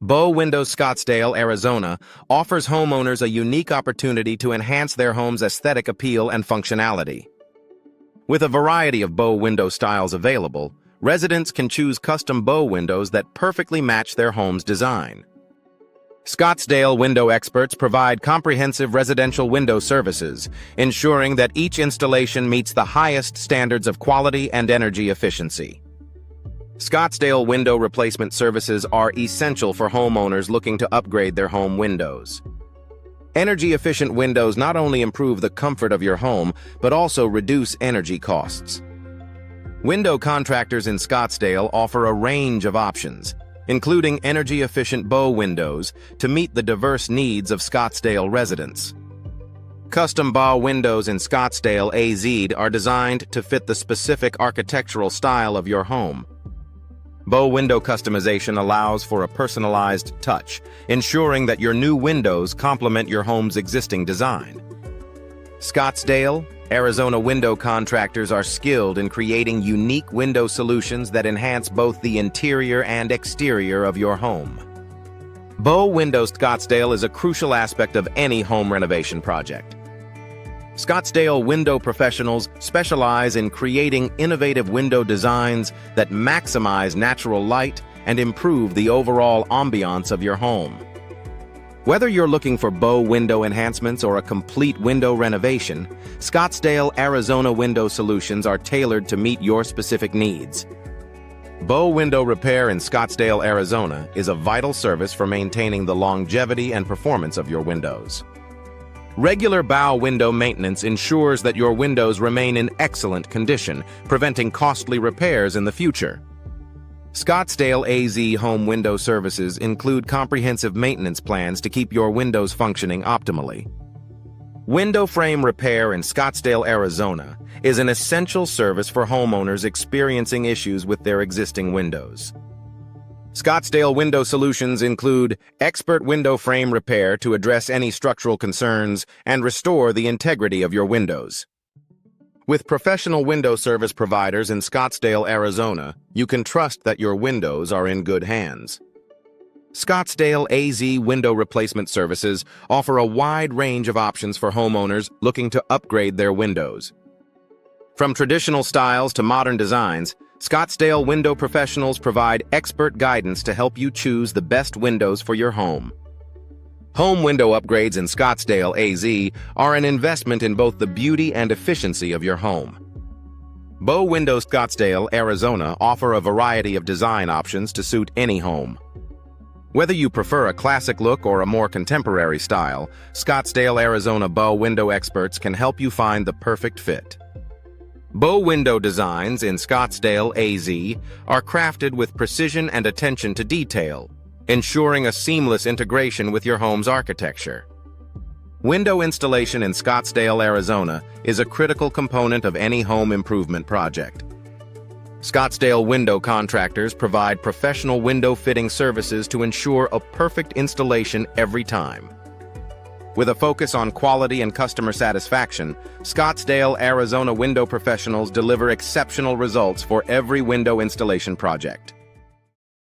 Windows Scottsdale, Arizona, offers homeowners a unique opportunity to enhance their home's aesthetic appeal and functionality. With a variety of bow window styles available, residents can choose custom bow windows that perfectly match their home's design. Scottsdale window experts provide comprehensive residential window services, ensuring that each installation meets the highest standards of quality and energy efficiency. Scottsdale window replacement services are essential for homeowners looking to upgrade their home windows. Energy-efficient windows not only improve the comfort of your home, but also reduce energy costs. Window contractors in Scottsdale offer a range of options, including energy-efficient bow windows, to meet the diverse needs of Scottsdale residents. Custom bow windows in Scottsdale, AZ are designed to fit the specific architectural style of your home. Bow window customization allows for a personalized touch, ensuring that your new windows complement your home's existing design. Scottsdale, Arizona window contractors are skilled in creating unique window solutions that enhance both the interior and exterior of your home. Bow Windows Scottsdale is a crucial aspect of any home renovation project. Scottsdale window professionals specialize in creating innovative window designs that maximize natural light and improve the overall ambiance of your home. Whether you're looking for bow window enhancements or a complete window renovation, Scottsdale Arizona window solutions are tailored to meet your specific needs. Bow window repair in Scottsdale, Arizona is a vital service for maintaining the longevity and performance of your windows. Regular bow window maintenance ensures that your windows remain in excellent condition, preventing costly repairs in the future. Scottsdale AZ home window services include comprehensive maintenance plans to keep your windows functioning optimally. Window frame repair in Scottsdale, Arizona is an essential service for homeowners experiencing issues with their existing windows. Scottsdale window solutions include expert window frame repair to address any structural concerns and restore the integrity of your windows. With professional window service providers in Scottsdale, Arizona, you can trust that your windows are in good hands. Scottsdale AZ window replacement services offer a wide range of options for homeowners looking to upgrade their windows. From traditional styles to modern designs, Scottsdale window professionals provide expert guidance to help you choose the best windows for your home. Home window upgrades in Scottsdale, AZ are an investment in both the beauty and efficiency of your home. Bow Windows Scottsdale, Arizona offer a variety of design options to suit any home. Whether you prefer a classic look or a more contemporary style, Scottsdale, Arizona bow window experts can help you find the perfect fit. Bow window designs in Scottsdale, AZ are crafted with precision and attention to detail, ensuring a seamless integration with your home's architecture. Window installation in Scottsdale, Arizona is a critical component of any home improvement project. Scottsdale window contractors provide professional window fitting services to ensure a perfect installation every time. With a focus on quality and customer satisfaction, Scottsdale, Arizona window professionals deliver exceptional results for every window installation project.